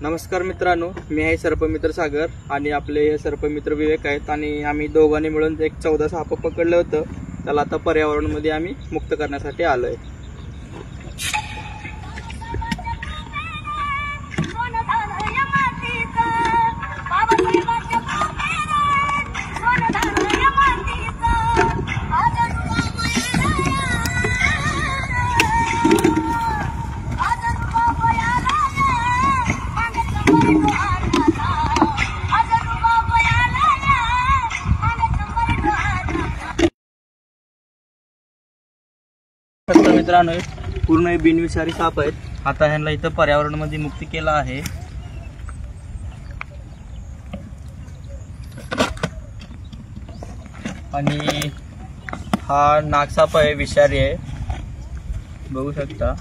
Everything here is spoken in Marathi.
नमस्कार मित्रांनो, मी आहे सर्पमित्र सागर आणि आपले हे सर्पमित्र विवेक आहेत आणि आम्ही दोघांनी मिळून एक 14 साप पकडलं होतं. त्याला आता पर्यावरणामध्ये आम्ही मुक्त करण्यासाठी आलोय. मित्रांनो, पूर्ण बिनविषारी साप आहेत. आता ह्यांना इथं पर्यावरणामध्ये मुक्ती केला आहे. आणि हा नागसाप आहे, विषारी आहे, बघू शकता.